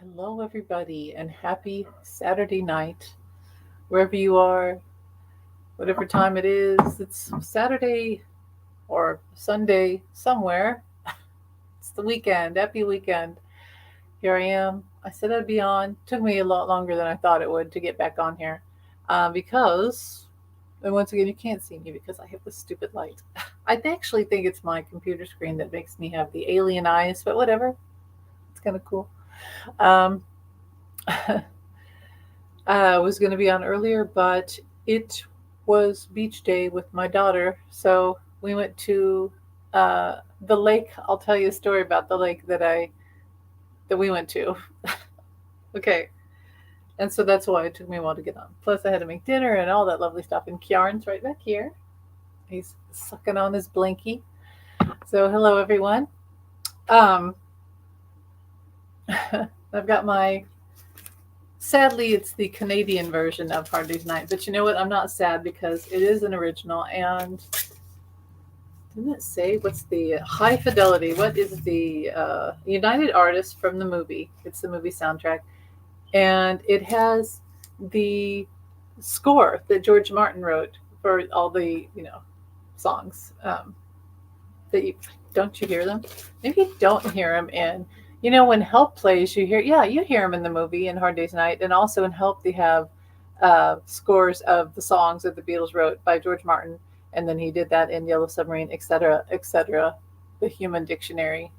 Hello, everybody, and happy Saturday night, wherever you are, whatever time it is. It's Saturday or Sunday somewhere. It's the weekend. Happy weekend. Here I am. I said I'd be on. Took me a lot longer than I thought it would to get back on here because, and once again, you can't see me because I have this stupid light. I actually think it's my computer screen that makes me have the alien eyes, but whatever. It's kind of cool. Um, I was going to be on earlier, but it was beach day with my daughter. So we went to uh, the lake. I'll tell you a story about the lake that we went to. Okay. And so that's why it took me a while to get on. Plus, I had to make dinner and all that lovely stuff. And Kjaran's right back here. He's sucking on his blankie. So, hello, everyone. Um, I've got my. Sadly, it's the Canadian version of Hard Day's Night. But you know what? I'm not sad because it is an original. And didn't it say what's the high fidelity? What is the United Artists from the movie? It's the movie soundtrack, and it has the score that George Martin wrote for all the songs. That you don't you hear them? Maybe you don't hear them in. When Help plays, you hear you hear them in the movie in Hard Day's Night, and also in Help they have scores of the songs that the Beatles wrote by George Martin, and then he did that in Yellow Submarine, etc., etc. The Human Dictionary,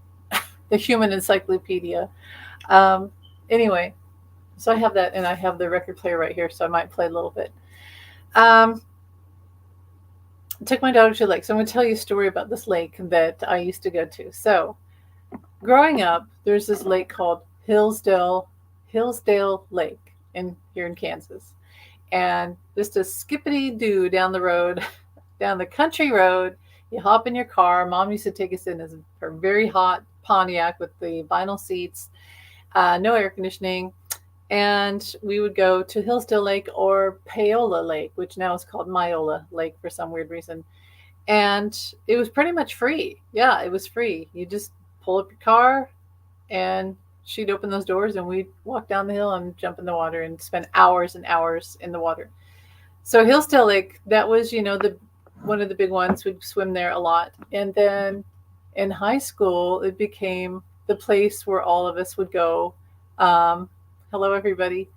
the Human Encyclopedia. Um, anyway, so I have that, and I have the record player right here, so I might play a little bit. Um, I took my daughter to the lake, so I'm going to tell you a story about this lake that I used to go to. So, growing up, there's this lake called Hillsdale Lake in here in Kansas, and just a skippity doo down the road, down the country road. You hop in your car. Mom used to take us in her very hot Pontiac with the vinyl seats, no air conditioning, and we would go to Hillsdale Lake or Paola Lake, which now is called Myola Lake for some weird reason. And it was pretty much free. Yeah, it was free. You just pull up your car, and she'd open those doors, and we'd walk down the hill and jump in the water and spend hours and hours in the water. So Hillsdale Lake, that was the one of the big ones. We'd swim there a lot, and then in high school, it became the place where all of us would go. Um, Hello, everybody,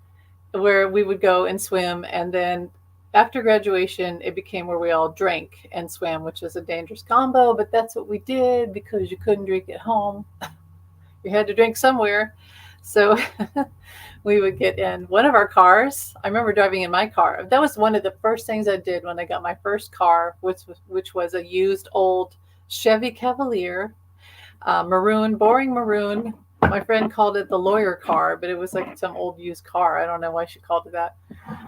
where we would go and swim, and then after graduation, it became where we all drank and swam, which was a dangerous combo, but that's what we did because you couldn't drink at home. You had to drink somewhere. So we would get in one of our cars. I remember driving in my car. That was one of the first things I did when I got my first car, which was a used old Chevy Cavalier, maroon, boring maroon. My friend called it the lawyer car, but it was like some old used car. I don't know why she called it that.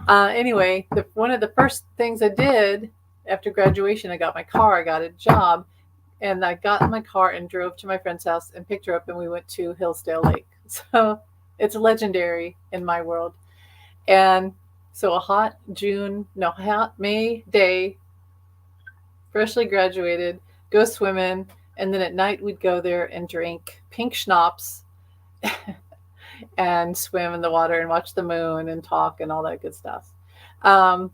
Anyway, one of the first things I did after graduation, I got my car, I got a job, and I got in my car and drove to my friend's house and picked her up, and we went to Hillsdale Lake. So it's legendary in my world. And so a hot May day, freshly graduated, go swimming, and then at night we'd go there and drink pink schnapps and swim in the water and watch the moon and talk and all that good stuff. Um,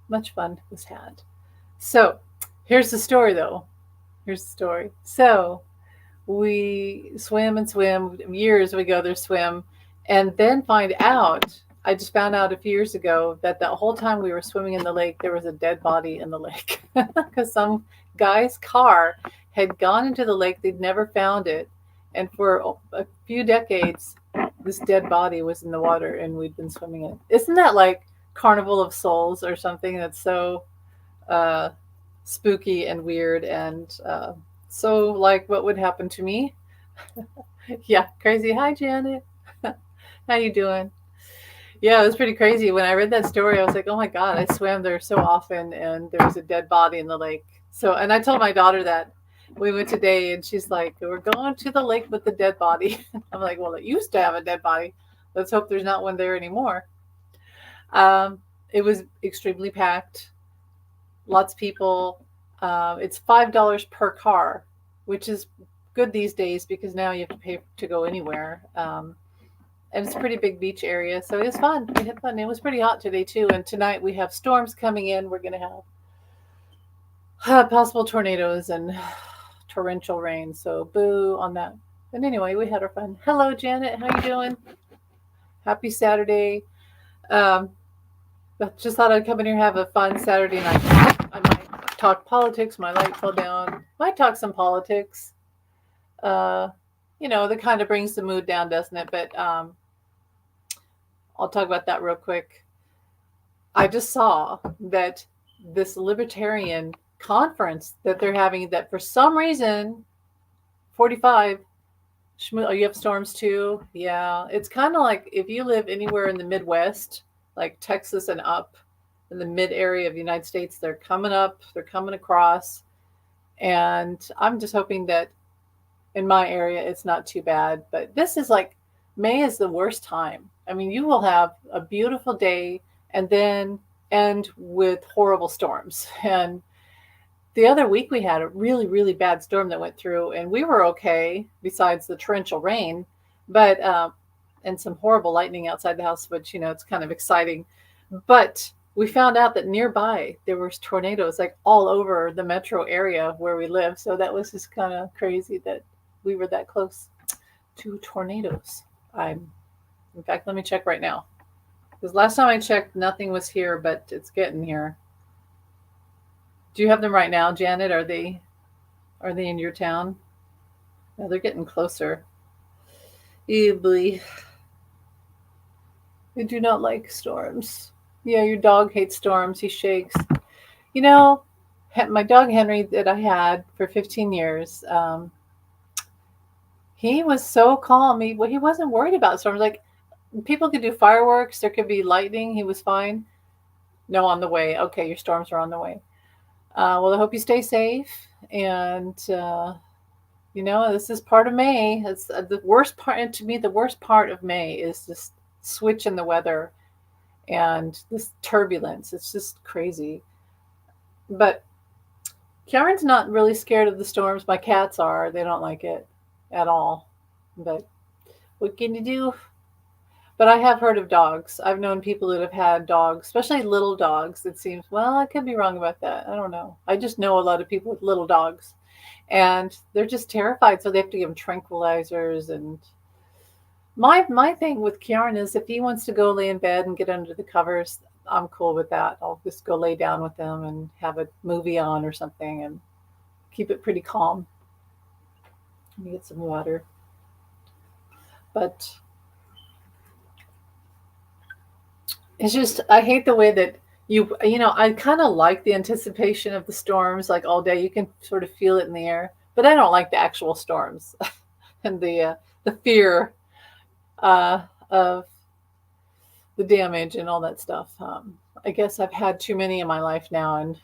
Much fun was had. So here's the story, though. Here's the story. So we swim and swim. Years we go there, swim, and then find out. I just found out a few years ago that the whole time we were swimming in the lake, there was a dead body in the lake because some guy's car had gone into the lake. They'd never found it, and for a few decades, this dead body was in the water, and we'd been swimming in. Isn't that like Carnival of Souls or something? That's so uh, spooky and weird, and so like what would happen to me. Yeah, crazy. Hi, Janet. How you doing? Yeah, it was pretty crazy. When I read that story, I was like, oh my God, I swam there so often, and there was a dead body in the lake. So, and I told my daughter that we went today, and she's like, we're going to the lake with the dead body. I'm like, well, it used to have a dead body. Let's hope there's not one there anymore. Um, it was extremely packed, lots of people. It's $5 per car, which is good these days because now you have to pay to go anywhere. and it's a pretty big beach area, so it was fun. We had fun. It was pretty hot today too, and tonight we have storms coming in. We're gonna have possible tornadoes and torrential rain. So boo on that. But anyway, we had our fun. Hello, Janet. How you doing? Happy Saturday. Um, but just thought I'd come in here and have a fun Saturday night. I might talk politics. My light fell down. Might talk some politics. Uh, that kind of brings the mood down, doesn't it? But I'll talk about that real quick. I just saw that this libertarian conference that they're having, that for some reason 45, oh, you have storms too. Yeah, it's kind of like if you live anywhere in the Midwest, like Texas and up in the mid area of the United States, they're coming up, they're coming across, and I'm just hoping that in my area it's not too bad. But this is like, May is the worst time. I mean, you will have a beautiful day and then end with horrible storms. And the other week we had a really, really bad storm that went through, and we were okay besides the torrential rain, but and some horrible lightning outside the house, which it's kind of exciting. But we found out that nearby there was tornadoes like all over the metro area where we live. So that was just kind of crazy that we were that close to tornadoes. In fact, let me check right now, because last time I checked, nothing was here, but it's getting here. Do you have them right now, Janet? Are they in your town? No, they're getting closer. Boy. I do not like storms. Yeah, your dog hates storms. He shakes. My dog Henry that I had for 15 years, he was so calm. He wasn't worried about storms. Like, people could do fireworks. There could be lightning. He was fine. No, on the way. Okay, your storms are on the way. Well, I hope you stay safe. And, this is part of May. It's the worst part. And to me, the worst part of May is this switch in the weather and this turbulence. It's just crazy. But Karen's not really scared of the storms. My cats are. They don't like it at all. But what can you do? But I have heard of dogs. I've known people that have had dogs, especially little dogs. It seems, well, I could be wrong about that. I don't know. I just know a lot of people with little dogs, and they're just terrified. So they have to give them tranquilizers. And my thing with Kieran is, if he wants to go lay in bed and get under the covers, I'm cool with that. I'll just go lay down with him and have a movie on or something and keep it pretty calm. Let me get some water. But it's just, I hate the way that I kind of like the anticipation of the storms, like all day. You can sort of feel it in the air, but I don't like the actual storms and the fear of the damage and all that stuff. I guess I've had too many in my life now, and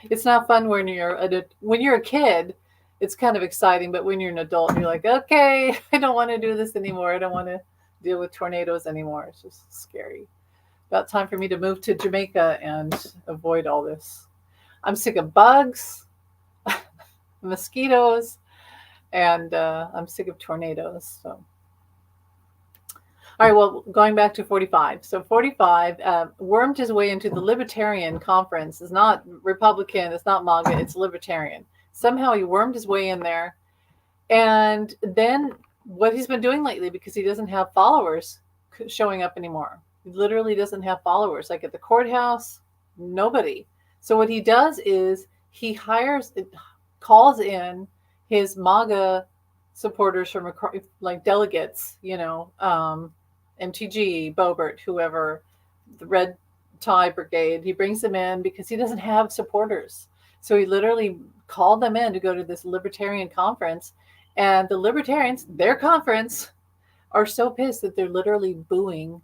it's not fun when you're a kid. It's kind of exciting, but when you're an adult, you're like, okay, I don't want to do this anymore. I don't want to deal with tornadoes anymore. It's just scary. About time for me to move to Jamaica and avoid all this. I'm sick of bugs, mosquitoes, and I'm sick of tornadoes. So, all right. Well, going back to 45. So 45 wormed his way into the Libertarian Conference. It's not Republican. It's not MAGA. It's Libertarian. Somehow he wormed his way in there, and then what he's been doing lately, because he doesn't have followers showing up anymore. He literally doesn't have followers. Like at the courthouse, nobody. So what he does is he calls in his MAGA supporters from like delegates, MTG, Boebert, whoever, the Red Tie Brigade. He brings them in because he doesn't have supporters. So he literally called them in to go to this Libertarian conference. And the Libertarians, their conference, are so pissed that they're literally booing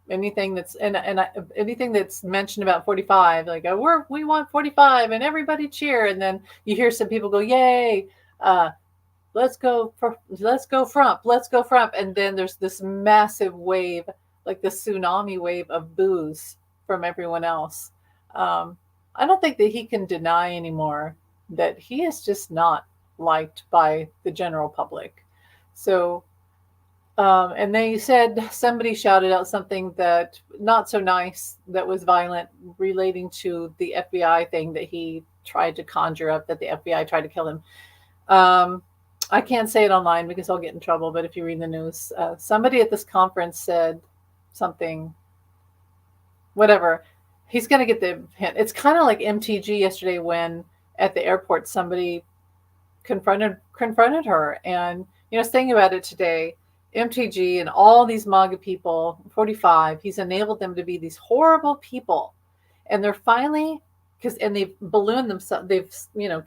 anything that's anything that's mentioned about 45. Like, we want 45, and everybody cheer. And then you hear some people go, "Yay! Let's go Frump, let's go Frump." And then there's this massive wave, like the tsunami wave of boos from everyone else. I don't think that he can deny anymore that he is just not liked by the general public. So, and they said somebody shouted out something that not so nice, that was violent, relating to the FBI thing that he tried to conjure up, that the FBI tried to kill him. Um, I can't say it online because I'll get in trouble, but if you read the news, somebody at this conference said something, whatever. He's going to get the hint. It's kind of like MTG yesterday when at the airport somebody confronted her, and saying about it today, MTG and all these MAGA people, 45, he's enabled them to be these horrible people, and they're finally, and they've ballooned themselves, they've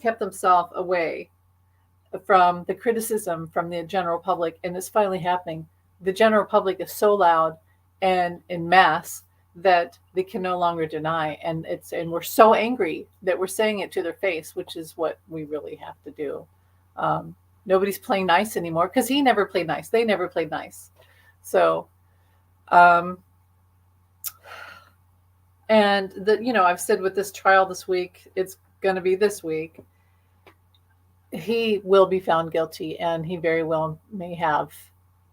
kept themselves away from the criticism from the general public, and it's finally happening. The general public is so loud and in mass that they can no longer deny, and we're so angry that we're saying it to their face, which is what we really have to do. Nobody's playing nice anymore, because he never played nice. They never played nice. So, and I've said with this trial this week, it's going to be this week, he will be found guilty, and he very well may have.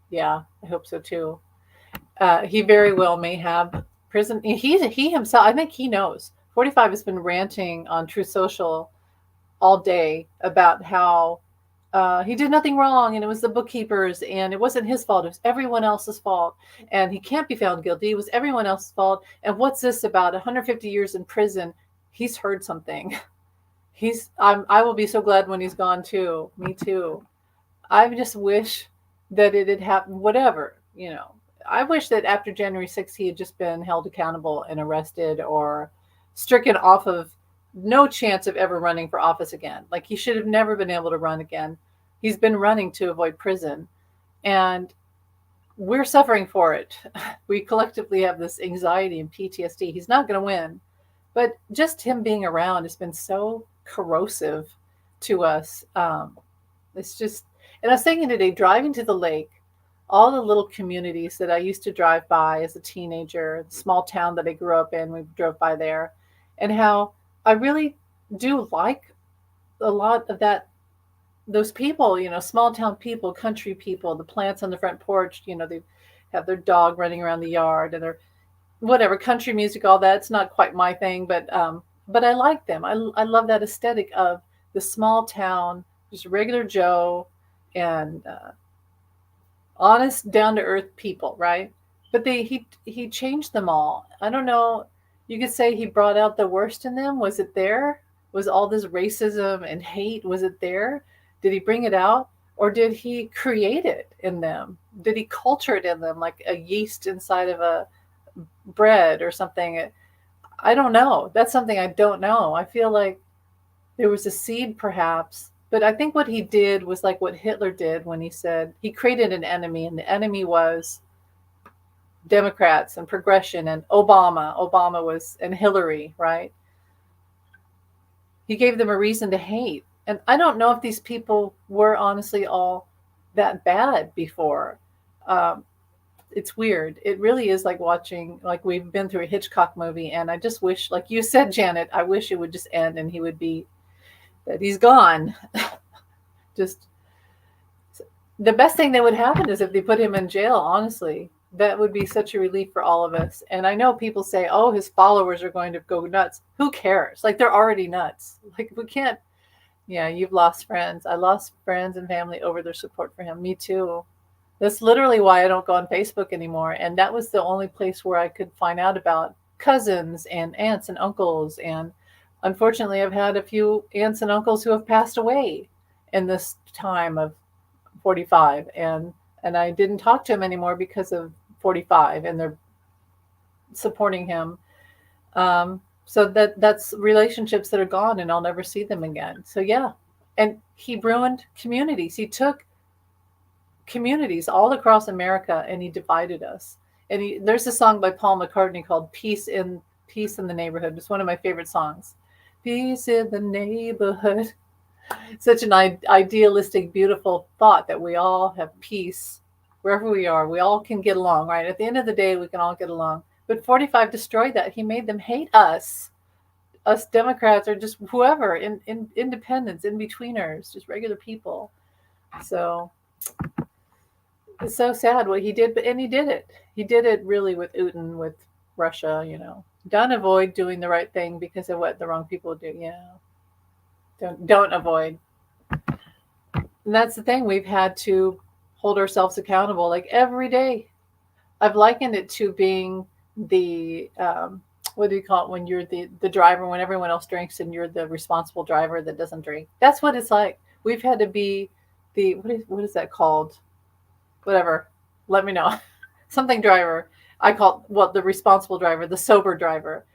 Yeah, I hope so too. He very well may have prison. He himself, I think he knows. 45 has been ranting on Truth Social all day about how he did nothing wrong, and it was the bookkeepers, and it wasn't his fault. It was everyone else's fault, and he can't be found guilty. It was everyone else's fault. And what's this about 150 years in prison? He's heard something. I will be so glad when he's gone too. Me too. I just wish that it had happened. Whatever, I wish that after January 6th, he had just been held accountable and arrested, or stricken off of, no chance of ever running for office again. Like, he should have never been able to run again. He's been running to avoid prison, and we're suffering for it. We collectively have this anxiety and PTSD. He's not going to win, but just him being around has been so corrosive to us. It's just, and I was thinking today, driving to the lake, all the little communities that I used to drive by as a teenager, the small town that I grew up in, we drove by there, and how I really do like a lot of those people, small town people, country people, the plants on the front porch, they have their dog running around the yard, and their whatever, country music, all that. It's not quite my thing, but I like them. I love that aesthetic of the small town, just regular Joe, and honest, down to earth people, right? But he changed them all. I don't know. You could say he brought out the worst in them. Was it there? Was all this racism and hate? Was it there? Did he bring it out, or did he create it in them? Did he culture it in them like a yeast inside of a bread or something? I don't know. That's something I don't know. I feel like there was a seed, perhaps, but I think what he did was like what Hitler did when he said he created an enemy, and the enemy was Democrats and progression and Obama was, and Hillary, right? He gave them a reason to hate. And I don't know if these people were honestly all that bad before. It's weird. It really is like watching, like we've been through a Hitchcock movie, and I just wish, like you said, Janet, I wish it would just end and that he's gone. Just the best thing that would happen is if they put him in jail, honestly. That would be such a relief for all of us. And I know people say, oh, his followers are going to go nuts. Who cares? Like, they're already nuts. Like, we can't. Yeah, you've lost friends. I lost friends and family over their support for him. Me too. That's literally why I don't go on Facebook anymore. And that was the only place where I could find out about cousins and aunts and uncles. And unfortunately, I've had a few aunts and uncles who have passed away in this time of 45. And I didn't talk to him anymore because of 45, and they're supporting him. So that's relationships that are gone, and I'll never see them again. So yeah, and he ruined communities. He took communities all across America and he divided us. And there's a song by Paul McCartney called Peace in the Neighborhood. It's one of my favorite songs. Peace in the neighborhood. Such an idealistic, beautiful thought that we all have peace wherever we are. We all can get along, right? At the end of the day, we can all get along. But 45 destroyed that. He made them hate us. Us Democrats, or just whoever, independents, in-betweeners, just regular people. So It's so sad what he did, but and he did it. He did it really with Putin, with Russia. Don't avoid doing the right thing because of what the wrong people do. Don't avoid. And that's the thing. We've had to hold ourselves accountable like every day. I've likened it to being the what do you call it when you're the driver when everyone else drinks and you're the responsible driver that doesn't drink. That's what it's like. We've had to be the what is that called? Whatever. Let me know. Something driver. I call well the responsible driver, the sober driver.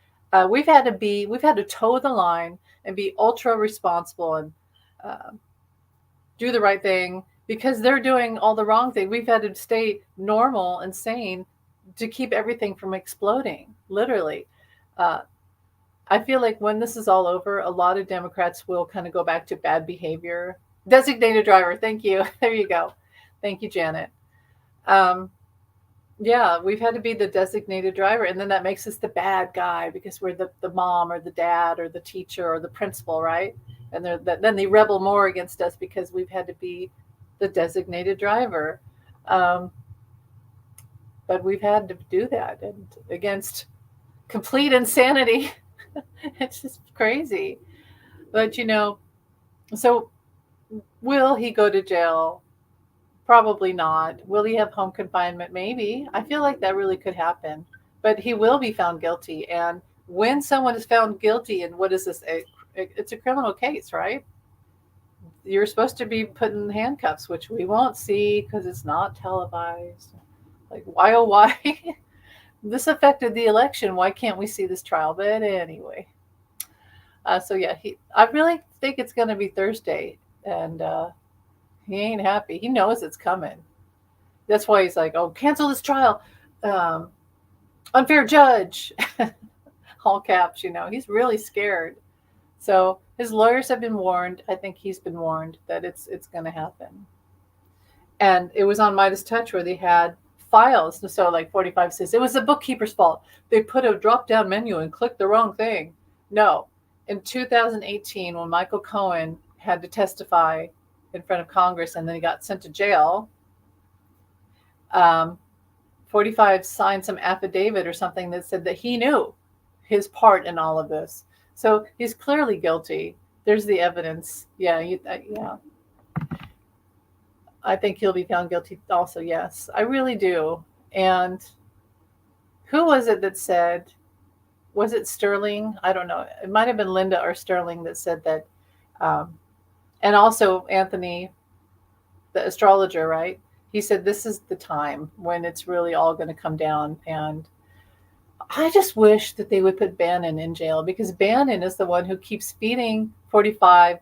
We've had to toe the line and be ultra responsible and uh, do the right thing because they're doing all the wrong thing. We've had to stay normal and sane to keep everything from exploding, literally. Uh, I feel like when this is all over, a lot of Democrats will kind of go back to bad behavior. Designated driver, thank you. There you go. Thank you, Janet. Um, yeah, we've had to be the designated driver, and then that makes us the bad guy because we're the mom or the dad or the teacher or the principal, right? And then they rebel more against us because we've had to be the designated driver. Um, but we've had to do that and against complete insanity. It's just crazy. But so will he go to jail? Probably not. Will he have home confinement? Maybe. I feel like that really could happen. But he will be found guilty. And when someone is found guilty, and what is this? It's a criminal case, right? You're supposed to be put in handcuffs, which we won't see because it's not televised. Like, why, oh, why? This affected the election. Why can't we see this trial? But anyway. So, yeah, I really think it's going to be Thursday. And he ain't happy. He knows it's coming. That's why he's like, "Oh, cancel this trial, um, unfair judge," all caps. He's really scared. So his lawyers have been warned. I think he's been warned that it's going to happen. And it was on Midas Touch where they had files. So like 45 says it was the bookkeeper's fault. They put a drop down menu and clicked the wrong thing. No, in 2018 when Michael Cohen had to testify in front of Congress and then he got sent to jail. Um, 45 signed some affidavit or something that said that he knew his part in all of this. So he's clearly guilty. There's the evidence. Yeah, yeah. I think he'll be found guilty also, yes. I really do. And who was it that said, was it Sterling? I don't know. It might have been Linda or Sterling that said that. Um, and also Anthony, the astrologer, right? He said this is the time when it's really all going to come down. And I just wish that they would put Bannon in jail because Bannon is the one who keeps feeding 45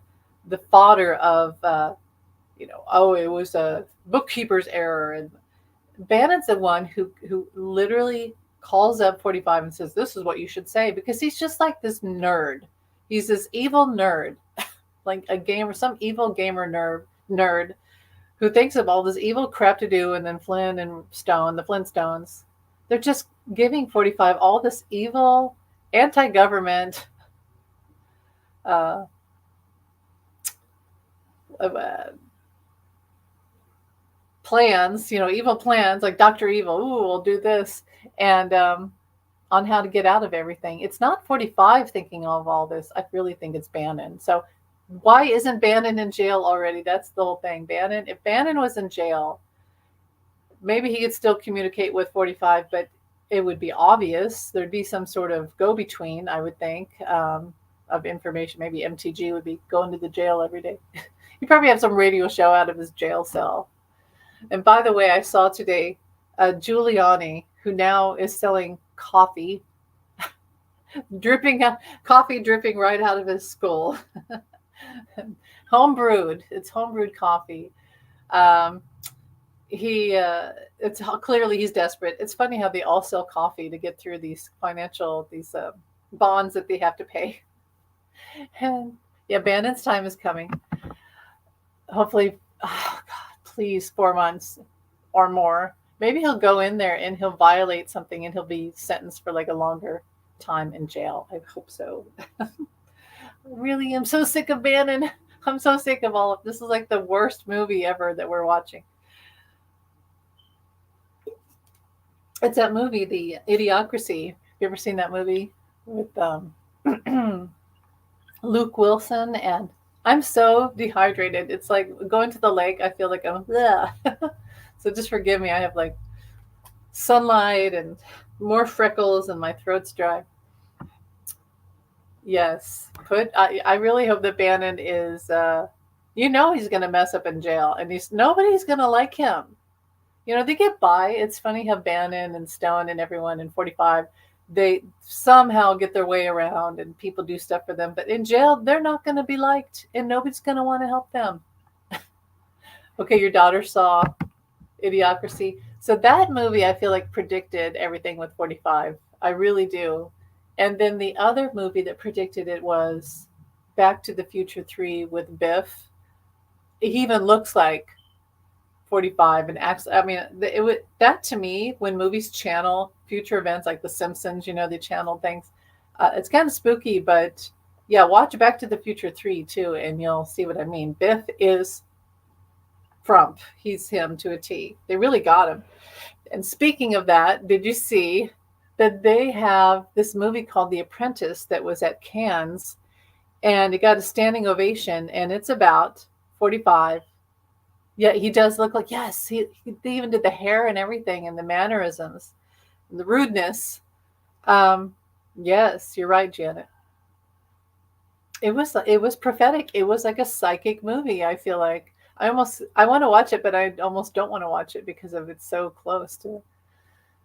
the fodder of, oh, it was a bookkeeper's error. And Bannon's the one who literally calls up 45 and says, this is what you should say, because he's just like this nerd. He's this evil nerd, like a gamer, some evil gamer nerd who thinks of all this evil crap to do. And then Flynn and Stone, the Flintstones, they're just giving 45 all this evil, anti-government, uh, uh, plans, evil plans like Dr. Evil. Ooh, we'll do this. And on how to get out of everything. It's not 45 thinking of all this. I really think it's Bannon. So why isn't Bannon in jail already? That's the whole thing. If Bannon was in jail, maybe he could still communicate with 45, but it would be obvious. There'd be some sort of go-between, I would think, of information. Maybe MTG would be going to the jail every day. He'd probably have some radio show out of his jail cell. And by the way, I saw today Giuliani, who now is selling coffee, coffee dripping right out of his skull. Home brewed. It's home brewed coffee. Um, it's clearly he's desperate. It's funny how they all sell coffee to get through these bonds that they have to pay. And yeah, Bannon's time is coming. Hopefully, oh God, please, 4 months or more. Maybe he'll go in there and he'll violate something and he'll be sentenced for like a longer time in jail. I hope so. Really, I'm so sick of Bannon. I'm so sick of all of this. Is like the worst movie ever that we're watching. It's that movie, The Idiocracy. You ever seen that movie with Luke Wilson? And I'm so dehydrated. It's like going to the lake. I feel like I'm, bleh. So just forgive me. I have like sunlight and more freckles, and my throat's dry. Yes, I really hope that Bannon is. He's going to mess up in jail, and nobody's going to like him. They get by. It's funny how Bannon and Stone and everyone in 45, they somehow get their way around and people do stuff for them. But in jail, they're not going to be liked and nobody's going to want to help them. Okay, your daughter saw Idiocracy. So that movie, I feel like, predicted everything with 45. I really do. And then the other movie that predicted it was Back to the Future 3 with Biff. He even looks like 45 and acts. I mean, it would that to me, when movies channel future events like The Simpsons, they channel things. It's kind of spooky, but yeah, watch Back to the Future 3 too, and you'll see what I mean. Biff is Trump. He's him to a T. They really got him. And speaking of that, did you see that they have this movie called The Apprentice that was at Cannes, and it got a standing ovation, and it's about 45. Yeah, he does look like, yes, they even did the hair and everything and the mannerisms and the rudeness. Um, yes, you're right, Janet. It was prophetic. It was like a psychic movie, I feel like. I want to watch it, but I almost don't want to watch it because of it's so close to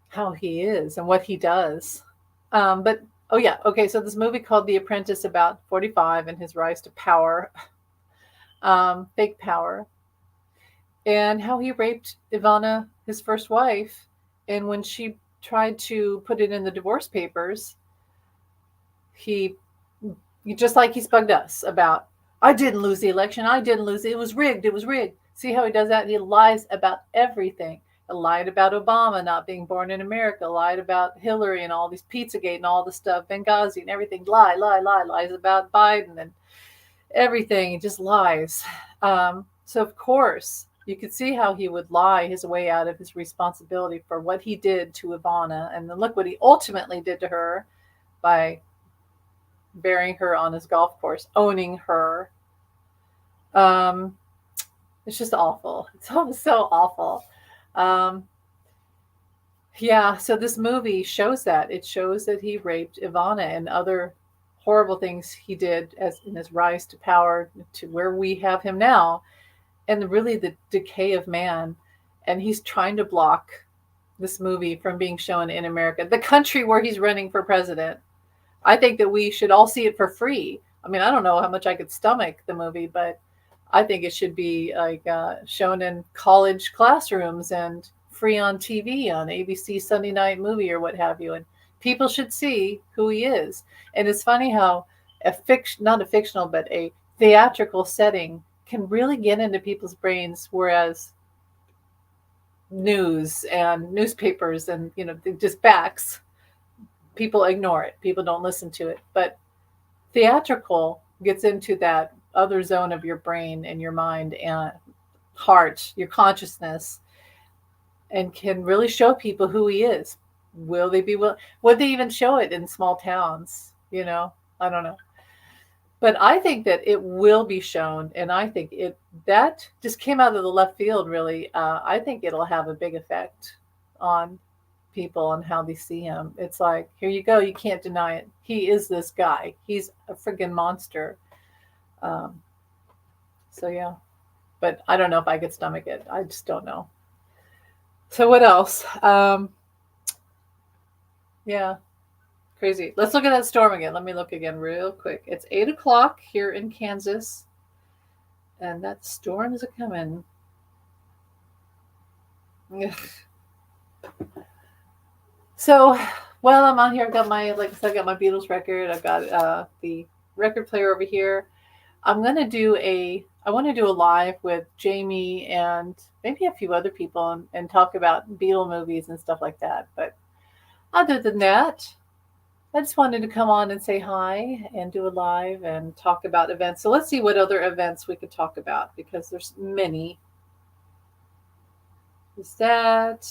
how he is and what he does. But oh yeah, okay, so this movie called The Apprentice about 45 and his rise to power, fake power, and how he raped Ivana, his first wife. And when she tried to put it in the divorce papers, he, just like he's bugged us about, I didn't lose the election. I didn't lose it. It was rigged. It was rigged. See how he does that? He lies about everything. He lied about Obama not being born in America, lied about Hillary and all these Pizzagate and all the stuff, Benghazi and everything. Lie, lie, lie, lies about Biden and everything. He just lies. So of course, you could see how he would lie his way out of his responsibility for what he did to Ivana, and then look what he ultimately did to her by burying her on his golf course, owning her. Um, it's just awful. It's so awful. Um, yeah, so this movie shows that. It shows that he raped Ivana and other horrible things he did as in his rise to power to where we have him now, and really the decay of man. And he's trying to block this movie from being shown in America, the country where he's running for president. I think that we should all see it for free. I mean, I don't know how much I could stomach the movie, but I think it should be like shown in college classrooms and free on TV on ABC Sunday Night Movie or what have you. And people should see who he is. And it's funny how not a fictional, but a theatrical setting can really get into people's brains, whereas news and newspapers and just facts, people ignore it. People don't listen to it. But theatrical gets into that other zone of your brain and your mind and heart, your consciousness, and can really show people who he is. Will they be would they even show it in small towns? I don't know. But I think that it will be shown, and I think that just came out of the left field, really. I think it'll have a big effect on people and how they see him. It's like, here you go, you can't deny it. He is this guy. He's a friggin' monster. Um, so yeah, but I don't know if I could stomach it. I just don't know. So what else? Yeah, crazy. Let's look at that storm again. Let me look again real quick. It's 8 o'clock here in Kansas, and that storm is a coming. So, well, I'm on here. I've got like I said, I got my Beatles record. I've got the record player over here. I want to do a live with Jamie and maybe a few other people and talk about Beatle movies and stuff like that. But other than that, I just wanted to come on and say hi and do a live and talk about events. So let's see what other events we could talk about, because there's many. Is that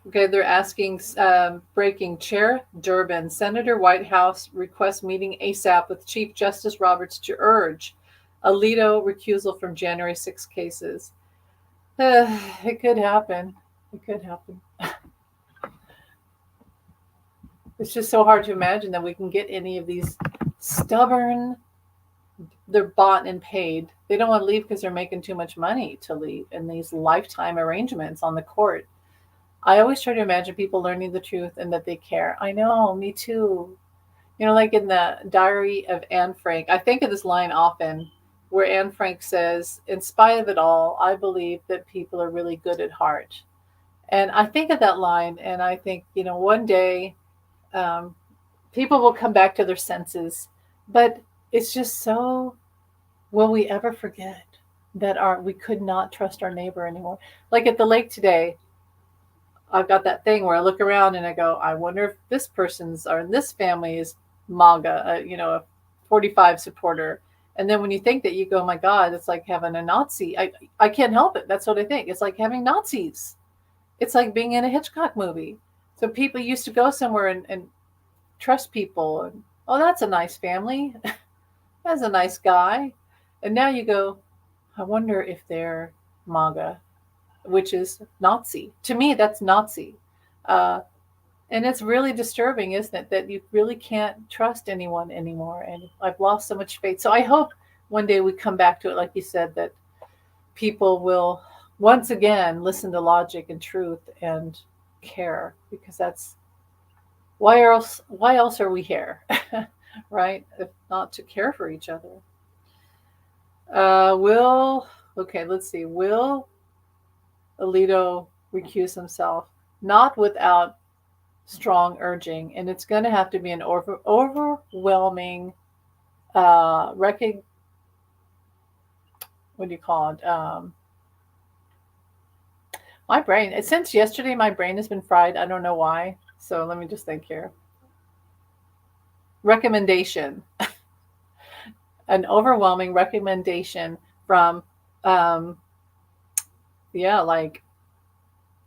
Okay, they're asking, breaking chair Durbin. Senator White House requests meeting ASAP with Chief Justice Roberts to urge Alito recusal from January 6 cases. It could happen. It could happen. It's just so hard to imagine that we can get any of these stubborn, they're bought and paid. They don't want to leave because they're making too much money to leave in these lifetime arrangements on the court. I always try to imagine people learning the truth and that they care. I know, me too. Like in the Diary of Anne Frank, I think of this line often where Anne Frank says, in spite of it all, I believe that people are really good at heart. And I think of that line and I think, one day um, people will come back to their senses. But it's just so, will we ever forget that we could not trust our neighbor anymore? Like at the lake today, I've got that thing where I look around and I go, I wonder if this person's or this family is MAGA, a 45 supporter. And then when you think that, you go, my God, it's like having a Nazi. I can't help it. That's what I think. It's like having Nazis. It's like being in a Hitchcock movie. So people used to go somewhere and trust people. And, oh, that's a nice family. That's a nice guy. And now you go, I wonder if they're MAGA, which is Nazi. To me, that's Nazi. Uh, and it's really disturbing, isn't it, that you really can't trust anyone anymore. And I've lost so much faith. So I hope one day we come back to it, like you said, that people will once again listen to logic and truth and care, because that's why else are we here? Right? If not to care for each other. Will Okay, let's see. Will Alito recuse himself? Not without strong urging, and it's going to have to be an overwhelming what do you call it? My brain, since yesterday, my brain has been fried. I don't know why. So let me just think here. Recommendation. An overwhelming recommendation from, um, yeah, like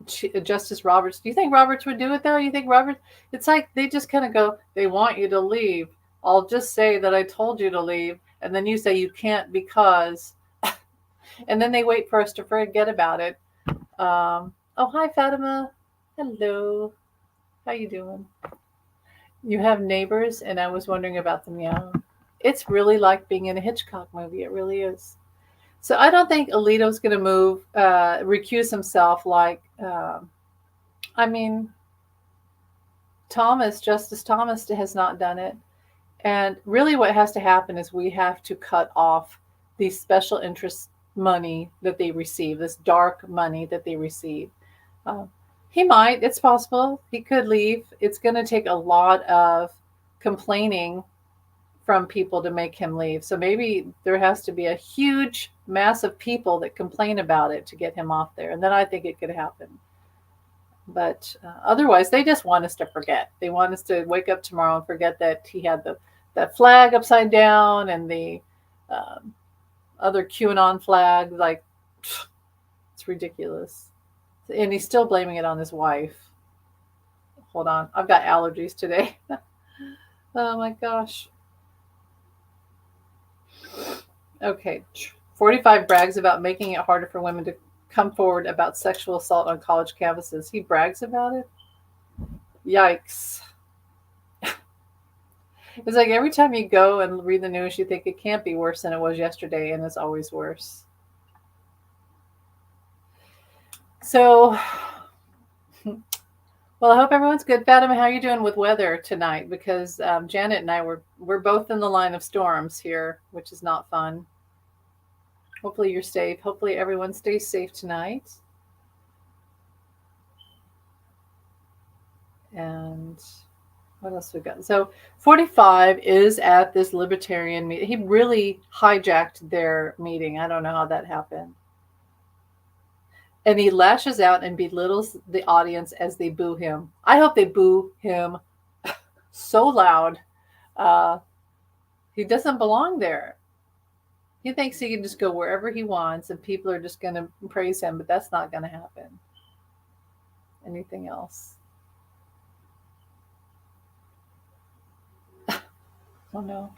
Justice Roberts. Do you think Roberts would do it though? You think Roberts? It's like they just kind of go, they want you to leave. I'll just say that I told you to leave. And then you say you can't because, and then they wait for us to forget about it. Oh, hi, Fatima. Hello. How you doing? You have neighbors, and I was wondering about them. Yeah. It's really like being in a Hitchcock movie. It really is. So I don't think Alito's going to recuse himself like, I mean, Justice Thomas has not done it. And really what has to happen is we have to cut off these special interest money that they receive, this dark money that they receive. Uh, he might, it's possible, he could leave. It's going to take a lot of complaining from people to make him leave. So maybe there has to be a huge mass of people that complain about it to get him off there. And then I think it could happen. But otherwise, they just want us to forget. They want us to wake up tomorrow and forget that he had that flag upside down and the um, other QAnon flag. Like, it's ridiculous. And he's still blaming it on his wife. Hold on. I've got allergies today. Oh my gosh. Okay. 45 brags about making it harder for women to come forward about sexual assault on college campuses. He brags about it? Yikes. It's like every time you go and read the news, you think it can't be worse than it was yesterday, and it's always worse. So, well, I hope everyone's good. Fatima, how are you doing with weather tonight? Because Janet and I, we're both in the line of storms here, which is not fun. Hopefully you're safe. Hopefully everyone stays safe tonight. And what else we got? So 45 is at this libertarian meeting. He really hijacked their meeting. I don't know how that happened. And he lashes out and belittles the audience as they boo him. I hope they boo him so loud. He doesn't belong there. He thinks he can just go wherever he wants and people are just going to praise him, but that's not going to happen. Anything else? Oh no.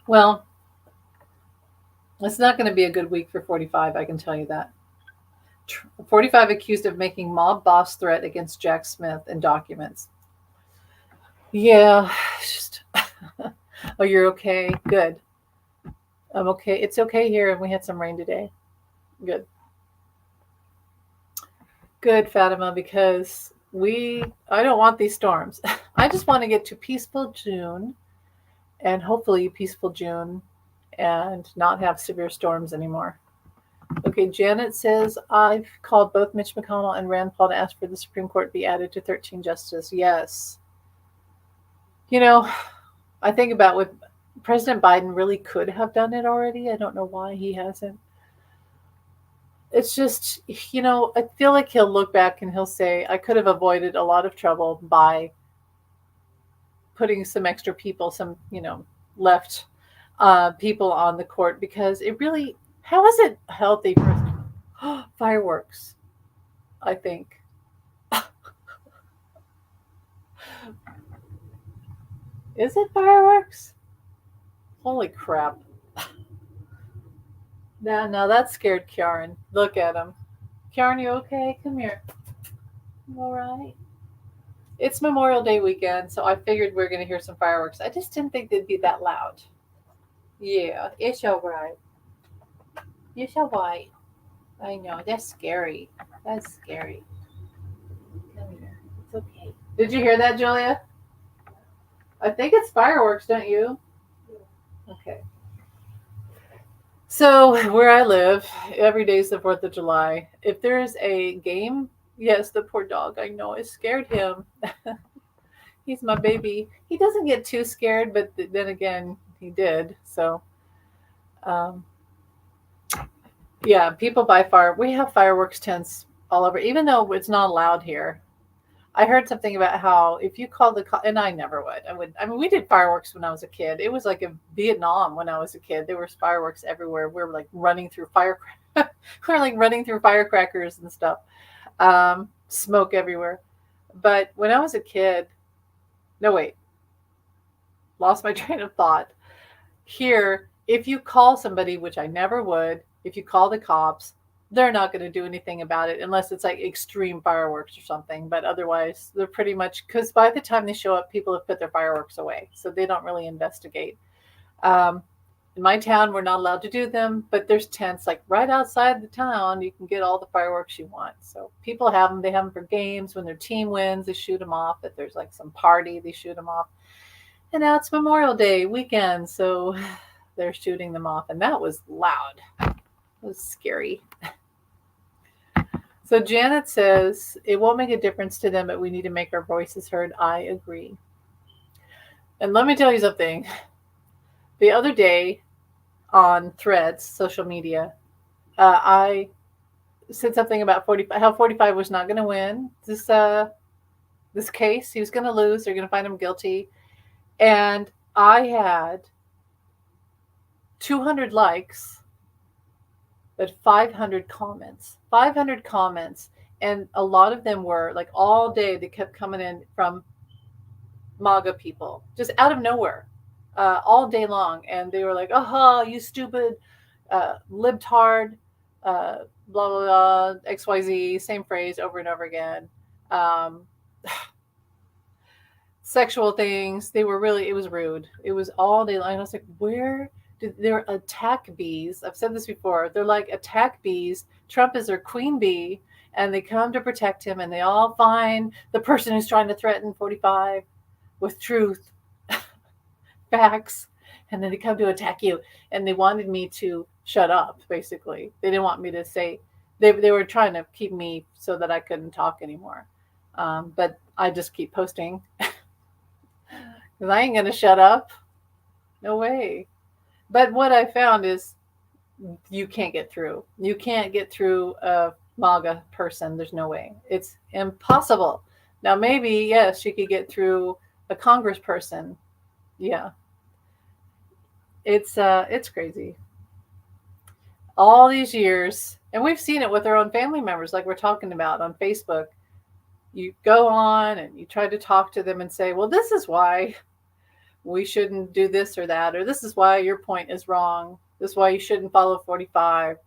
Well, it's not going to be a good week for 45, I can tell you that. 45 accused of making mob boss threat against Jack Smith and documents. Yeah, it's just. Oh, you're okay? Good. I'm okay. It's okay here, and we had some rain today. Good. Good, Fatima, because I don't want these storms. I just want to get to peaceful June and hopefully peaceful June and not have severe storms anymore. Okay, Janet says, I've called both Mitch McConnell and Rand Paul to ask for the Supreme Court be added to 13 justices. Yes. You know, I think about with President Biden really could have done it already. I don't know why he hasn't. It's just, I feel like he'll look back and he'll say, I could have avoided a lot of trouble by putting some extra people, some, left people on the court, because it really, how is it healthy for fireworks? I think. Is it fireworks? Holy crap. No, that scared Karen. Look at him. Karen, you okay? Come here. You all right? It's Memorial Day weekend, so I figured we are going to hear some fireworks. I just didn't think they'd be that loud. Yeah, it's all right. It's all right. I know, that's scary. That's scary. Come here. It's okay. Did you hear that, Julia? I think it's fireworks, don't you? Okay. So where I live, every day is the 4th of July. If there's a game, yes, the poor dog, I know, I scared him. He's my baby. He doesn't get too scared, but then again, he did. So, um, yeah, people buy we have fireworks tents all over, even though it's not allowed here. I heard something about how if you call and I never would. I mean, we did fireworks when I was a kid. It was like in Vietnam when I was a kid. There was fireworks everywhere. We were like running through we were like running through firecrackers and stuff. Smoke everywhere. But when I was a kid, no, wait, lost my train of thought. Here, if you call somebody, which I never would, if you call the cops, they're not going to do anything about it unless it's like extreme fireworks or something. But otherwise, they're pretty much, because by the time they show up, people have put their fireworks away. So they don't really investigate. In my town, we're not allowed to do them, but there's tents like right outside the town. You can get all the fireworks you want. So people have them. They have them for games. When their team wins, they shoot them off. If there's like some party, they shoot them off. And now it's Memorial Day weekend, so they're shooting them off. And that was loud. It was scary. So Janet says, it won't make a difference to them, but we need to make our voices heard. I agree. And let me tell you something. The other day on Threads, social media, I said something about 45, how 45 was not going to win this case. He was going to lose. They're going to find him guilty. And I had 200 likes, but 500 comments. 500 comments. And a lot of them were like all day, they kept coming in from MAGA people, just out of nowhere, all day long. And they were like, aha, you stupid libtard, blah, blah, blah, XYZ, same phrase over and over again. Sexual things. It was rude. It was all day long. I was like, they're attack bees. I've said this before. They're like attack bees. Trump is their queen bee, and they come to protect him, and they all find the person who's trying to threaten 45 with truth, facts, and then they come to attack you. And they wanted me to shut up, basically. They didn't want me to say, they were trying to keep me so that I couldn't talk anymore. But I just keep posting. Because I ain't going to shut up. No way. But what I found is you can't get through. You can't get through a MAGA person. There's no way. It's impossible. Now, maybe, yes, you could get through a congressperson. Yeah. It's crazy. All these years, And we've seen it with our own family members, like we're talking about on Facebook. You go on and you try to talk to them and say, well, this is why we shouldn't do this or that, or this is why your point is wrong. This is why you shouldn't follow 45.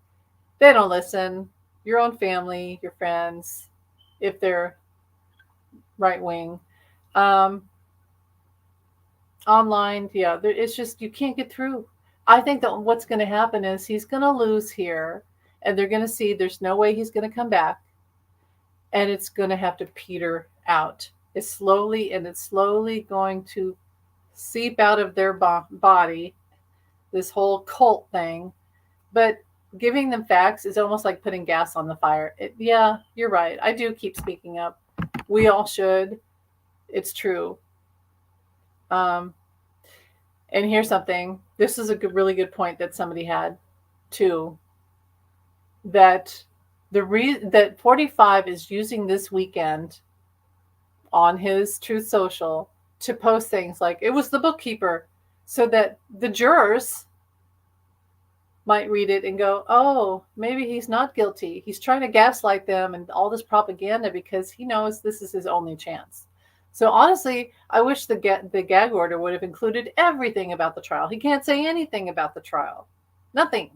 They don't listen. Your own family, your friends, if they're right wing. Um, Online, yeah, it's just you can't get through. I think that what's going to happen is he's going to lose here, and they're going to see there's no way he's going to come back, and it's going to have to peter out. It's slowly going to seep out of their body, this whole cult thing. But giving them facts is almost like putting gas on the fire. Yeah, you're right. I do keep speaking up. We all should. It's true. Um, and here's something. This is a really good point that somebody had, too. That that 45 is using this weekend on his Truth Social to post things like it was the bookkeeper, so that the jurors might read it and go, oh, maybe he's not guilty. He's trying to gaslight them and all this propaganda because he knows this is his only chance. So honestly, I wish the gag order would have included everything about the trial. He can't say anything about the trial. Nothing.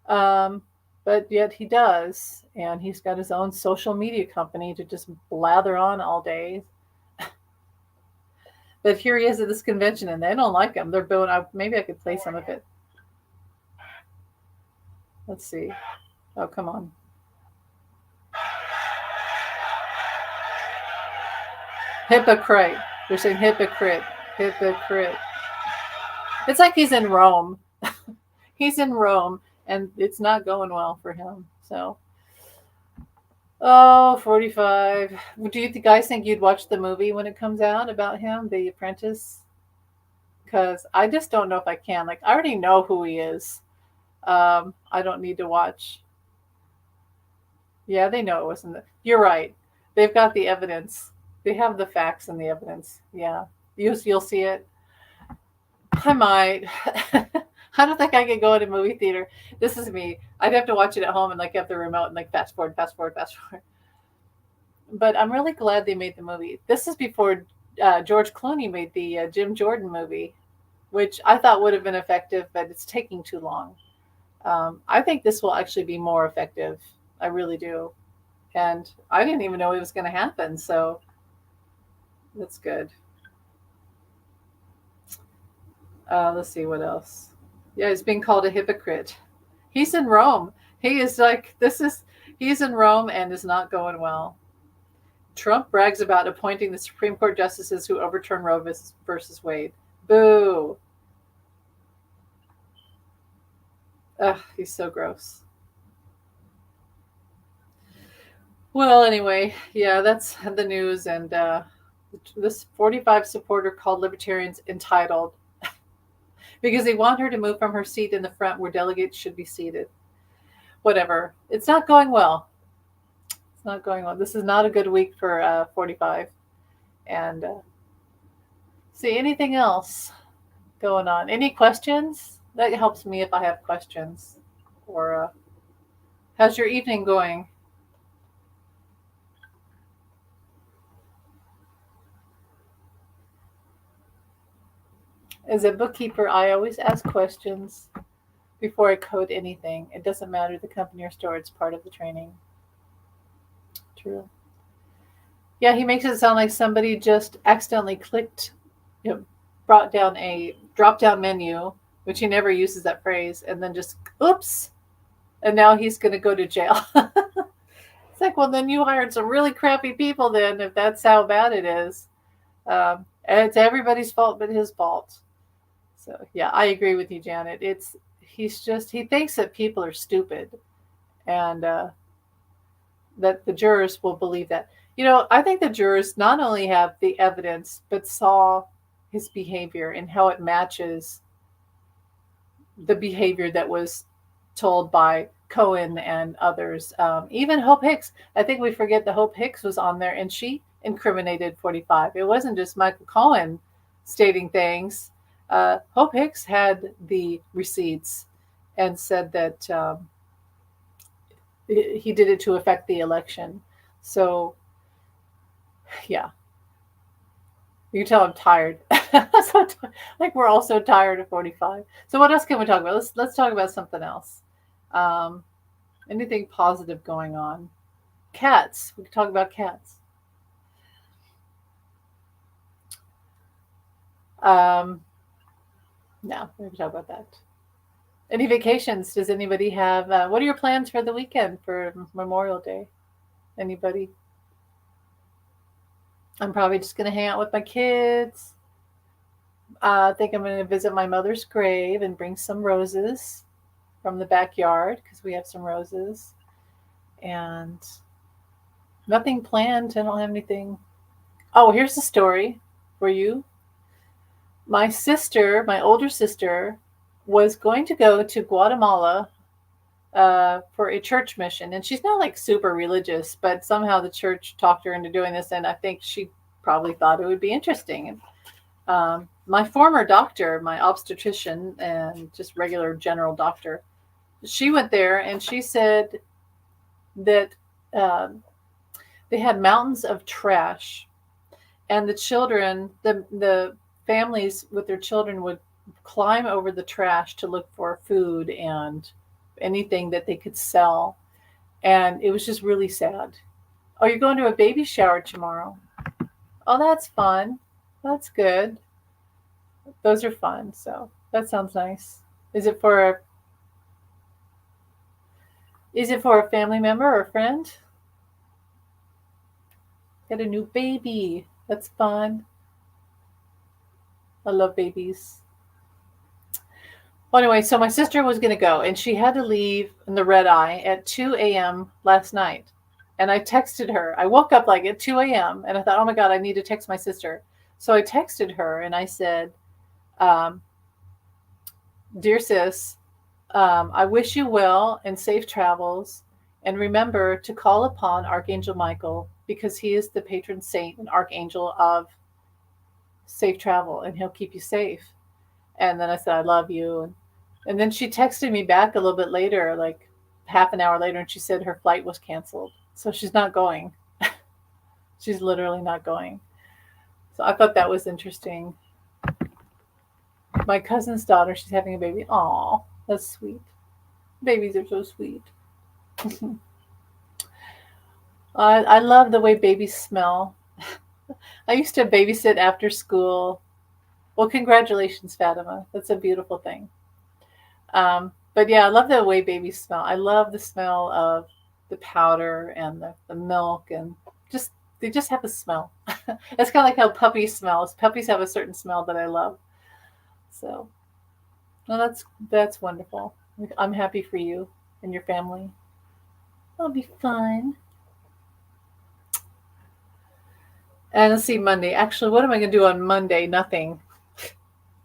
But yet he does. And he's got his own social media company to just blather on all day. But here he is at this convention and they don't like him. They're booing. Maybe I could play some of it. Let's see. Oh, come on. Hypocrite. They're saying hypocrite. Hypocrite. It's like he's in Rome. He's in Rome, and it's not going well for him. So, oh, 45. Do you guys think you'd watch the movie when it comes out about him, The Apprentice? Because I just don't know if I can. Like, I already know who he is. I don't need to watch. Yeah, they know it wasn't. You're right. They've got the evidence. They have the facts and the evidence. Yeah, you'll see it. I might. I don't think I could go to a movie theater. This is me. I'd have to watch it at home and like have the remote and like fast forward, fast forward, fast forward. But I'm really glad they made the movie. This is before George Clooney made the Jim Jordan movie, which I thought would have been effective, but it's taking too long. I think this will actually be more effective. I really do. And I didn't even know it was going to happen. So that's good. Let's see what else. Yeah, he's being called a hypocrite. He's in Rome. He is like, he's in Rome and is not going well. Trump brags about appointing the Supreme Court justices who overturn Roe versus Wade. Boo. Ugh, he's so gross. Well, anyway, yeah, that's the news. And this 45 supporter called libertarians entitled because they want her to move from her seat in the front where delegates should be seated. Whatever. It's not going well. It's not going well. This is not a good week for 45. And see, anything else going on? Any questions? That helps me if I have questions. Or how's your evening going? As a bookkeeper, I always ask questions before I code anything. It doesn't matter the company or store, it's part of the training. True. Yeah, he makes it sound like somebody just accidentally clicked, brought down a drop down menu, which he never uses that phrase, and then just, oops, and now he's going to go to jail. It's like, well, then you hired some really crappy people then, if that's how bad it is. And it's everybody's fault but his fault. So, yeah, I agree with you, Janet. He thinks that people are stupid and that the jurors will believe that. I think the jurors not only have the evidence, but saw his behavior and how it matches the behavior that was told by Cohen and others. Even Hope Hicks. I think we forget that Hope Hicks was on there and she incriminated 45. It wasn't just Michael Cohen stating things. Hope Hicks had the receipts and said that he did it to affect the election. So yeah, you can tell I'm tired. So like we're all so tired of 45. So what else can we talk about? Let's talk about something else. Um, Anything positive going on? Cats. We can talk about cats. Um, no, we can talk about that. Any vacations? Does anybody have? What are your plans for the weekend for Memorial Day? Anybody? I'm probably just gonna hang out with my kids. I think I'm gonna visit my mother's grave and bring some roses from the backyard because we have some roses. And nothing planned. I don't have anything. Oh, here's the story for you. My sister, my older sister, was going to go to Guatemala for a church mission. And she's not like super religious, but somehow the church talked her into doing this. And I think she probably thought it would be interesting. And my former doctor, my obstetrician and just regular general doctor, she went there and she said that um, they had mountains of trash, and the children, the families with their children would climb over the trash to look for food and anything that they could sell, and it was just really sad. Oh, you're going to a baby shower tomorrow? Oh, that's fun. That's good. Those are fun. So that sounds nice. Is it for a is it for a family member or a friend? Got a new baby. That's fun. I love babies. Well, anyway, so my sister was going to go, and she had to leave in the red eye at 2 a.m. last night. And I texted her. I woke up like at 2 a.m. and I thought, oh my God, I need to text my sister. So I texted her and I said, um, Dear sis, I wish you well and safe travels. And remember to call upon Archangel Michael because he is the patron saint and archangel of safe travel and he'll keep you safe. And then I said, I love you. And then she texted me back a little bit later, like half an hour later, and she said her flight was canceled. So she's not going. She's literally not going. So I thought that was interesting. My cousin's daughter, she's having a baby. Aw, that's sweet. Babies are so sweet. I love the way babies smell. I used to babysit after school. Well, congratulations, Fatima. That's a beautiful thing. But yeah, I love the way babies smell. I love the smell of the powder and the milk and just they just have a smell. It's kind of like how puppies smell. Puppies have a certain smell that I love. So, no, that's wonderful. I'm happy for you and your family. That'll be fun. And let's see, Monday. Actually, what am I going to do on Monday? Nothing.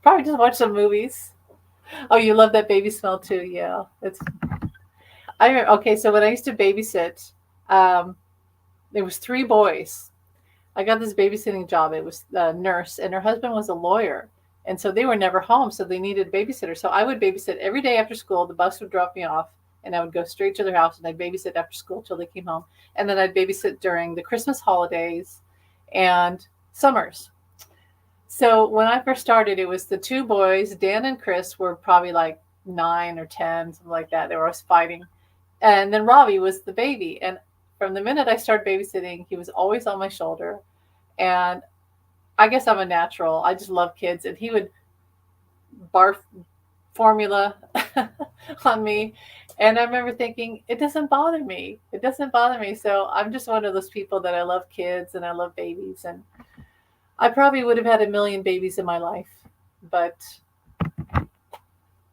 Probably just watch some movies. Oh, you love that baby smell too. Yeah, it's. Okay. So when I used to babysit, um, there was three boys. I got this babysitting job. It was a nurse, and her husband was a lawyer, and so they were never home. So they needed a babysitter. So I would babysit every day after school. The bus would drop me off, and I would go straight to their house, and I'd babysit after school till they came home, and then I'd babysit during the Christmas holidays and summers. So when I first started, it was the two boys. Dan and Chris were probably like 9 or 10, something like that. They were always fighting. And then Robbie was the baby. And from the minute I started babysitting, he was always on my shoulder. And I guess I'm a natural. I just love kids. And he would barf formula on me. And I remember thinking, it doesn't bother me. It doesn't bother me. So I'm just one of those people that I love kids and I love babies. And I probably would have had a million babies in my life, but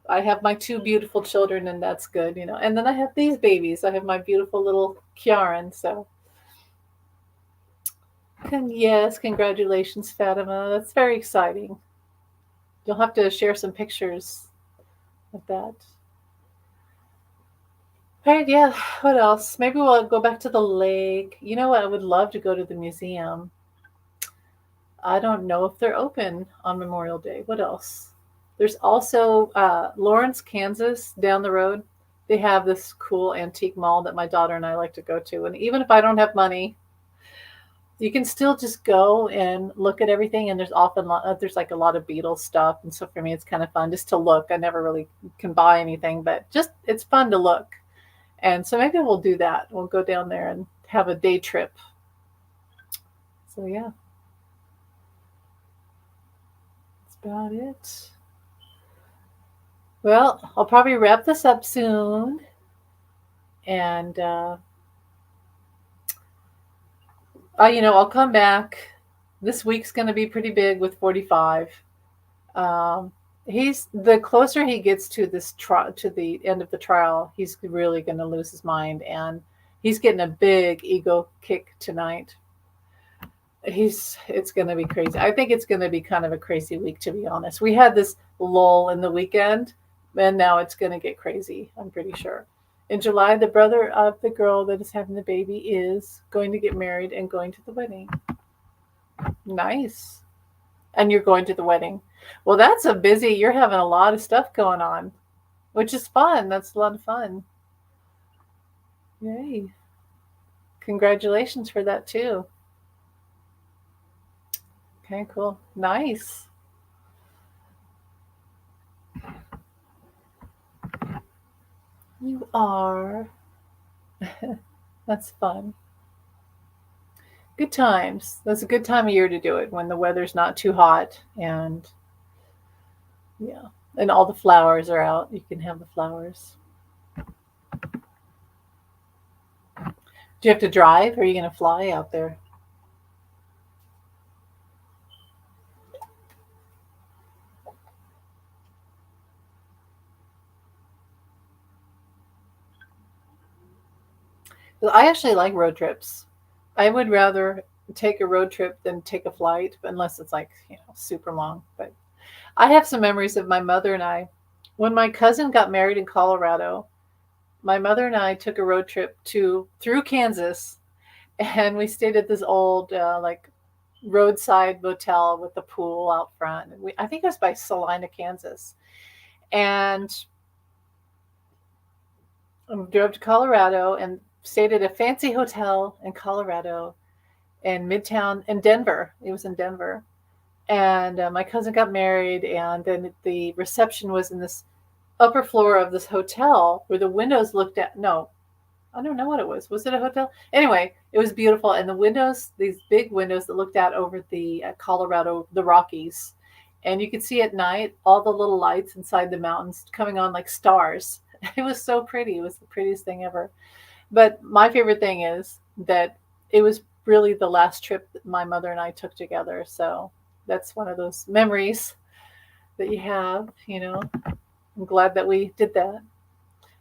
I have my two beautiful children, and that's good, you know. And then I have these babies. I have my beautiful little Kiaran. So, and yes, congratulations, Fatima. That's very exciting. You'll have to share some pictures of that. All right, yeah. What else? Maybe we'll go back to the lake. You know what? I would love to go to the museum. I don't know if they're open on Memorial Day. What else? There's also Lawrence, Kansas, down the road. they have this cool antique mall that my daughter and I like to go to. And even if I don't have money, you can still just go and look at everything. And there's like a lot of Beatles stuff, and so for me, it's kind of fun just to look. I never really can buy anything, but just it's fun to look. And so maybe we'll do that. We'll go down there and have a day trip. So yeah, that's about it. Well, I'll probably wrap this up soon, and I'll come back. This week's going to be pretty big with 45. Um, he's the closer he gets to this trial, to the end of the trial, he's really going to lose his mind, and he's getting a big ego kick tonight. It's going to be crazy. I think it's going to be kind of a crazy week, to be honest. We had this lull in the weekend, and now it's going to get crazy, I'm pretty sure. In July, the brother of the girl that is having the baby is going to get married and going to the wedding. Nice. And you're going to the wedding. Well, you're having a lot of stuff going on, which is fun. That's a lot of fun. Yay. Congratulations for that too. Okay, cool. Nice. You are. That's fun. Good times. That's a good time of year to do it when the weather's not too hot, and yeah, and all the flowers are out. You can have the flowers. Do you have to drive or are you going to fly out there? Well, I actually like road trips. I would rather take a road trip than take a flight, unless it's like, super long. But I have some memories of my mother and I. When my cousin got married in Colorado, my mother and I took a road trip to through Kansas, and we stayed at this old like roadside motel with the pool out front. And I think it was by Salina, Kansas, and drove to Colorado and stayed at a fancy hotel in Colorado in Midtown in Denver. It was in Denver, and my cousin got married, and then the reception was in this upper floor of this hotel where the windows looked at. No, I don't know what it was. Was it a hotel? Anyway, it was beautiful, and the windows, these big windows that looked out over the Colorado, the Rockies, and you could see at night all the little lights inside the mountains coming on like stars. It was so pretty. It was the prettiest thing ever. But my favorite thing is that it was really the last trip that my mother and I took together. So that's one of those memories that you have, I'm glad that we did that.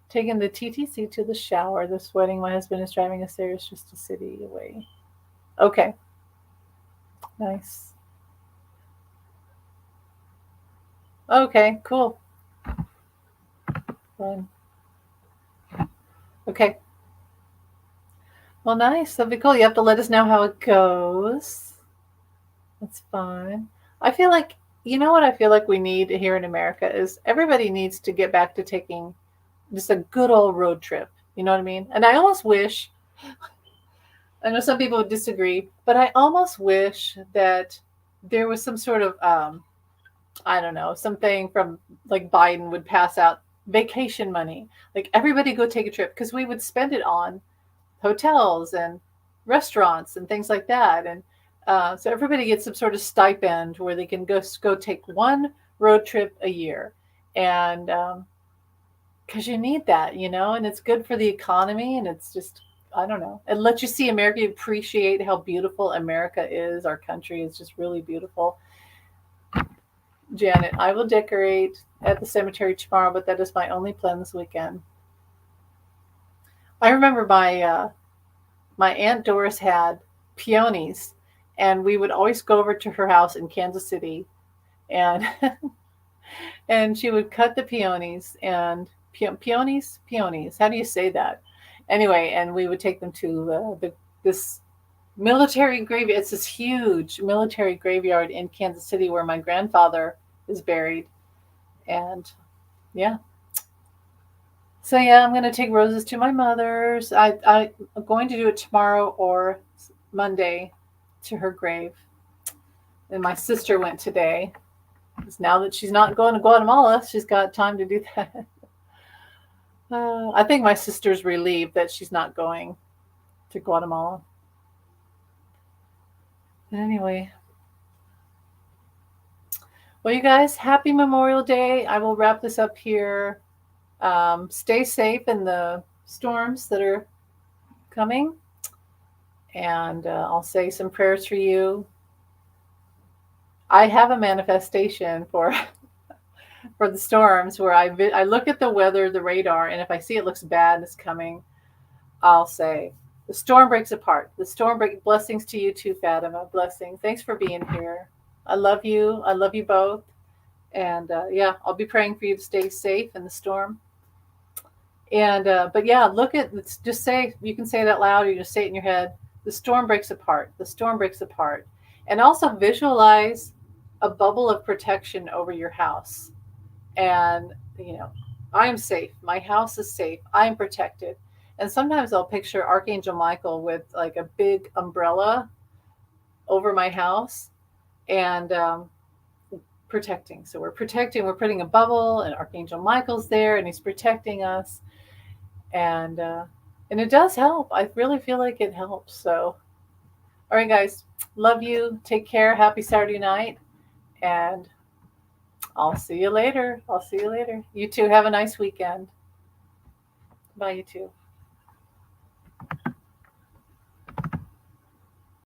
Taking the TTC to the shower. This wedding, my husband is driving us there. It's just a city away. Okay, nice. Okay, cool. Fun. Okay. Well, nice. That'd be cool. You have to let us know how it goes. That's fine. I feel like, what I feel like we need here in America is everybody needs to get back to taking just a good old road trip. You know what I mean? And I almost wish, I know some people would disagree, but I almost wish that there was some sort of, I don't know, something from like Biden would pass out vacation money. Like everybody go take a trip because we would spend it on hotels and restaurants and things like that. And so everybody gets some sort of stipend where they can go take one road trip a year. And because you need that, and it's good for the economy. And it's just, I don't know, it lets you see America, appreciate how beautiful America is. Our country is just really beautiful. Janet, I will decorate at the cemetery tomorrow, but that is my only plan this weekend. I remember my Aunt Doris had peonies, and we would always go over to her house in Kansas City, and and she would cut the peonies and peonies. How do you say that? Anyway, and we would take them to this military graveyard. It's this huge military graveyard in Kansas City where my grandfather is buried, and yeah, So yeah, I'm gonna take roses to my mother's. I'm going to do it tomorrow or Monday to her grave. And my sister went today. 'Cause now that she's not going to Guatemala, she's got time to do that. I think my sister's relieved that she's not going to Guatemala. But anyway, well, you guys, happy Memorial Day. I will wrap this up here. Stay safe in the storms that are coming, and I'll say some prayers for you. I have a manifestation for for the storms where I look at the weather, the radar, and if I see it looks bad and it's coming, I'll say, the storm breaks apart. The storm break blessings to you too, Fatima. Blessing. Thanks for being here. I love you. I love you both. And yeah, I'll be praying for you to stay safe in the storm. And but yeah, look at just say you can say it out loud or you just say it in your head. The storm breaks apart. The storm breaks apart. And also visualize a bubble of protection over your house. And I'm safe. My house is safe. I'm protected. And sometimes I'll picture Archangel Michael with like a big umbrella over my house and protecting. So we're protecting, we're putting a bubble, and Archangel Michael's there and he's protecting us. And it does help. I really feel like it helps. So, all right, guys, love you. Take care. Happy Saturday night. And I'll see you later. I'll see you later. You too. Have a nice weekend. Bye, you too.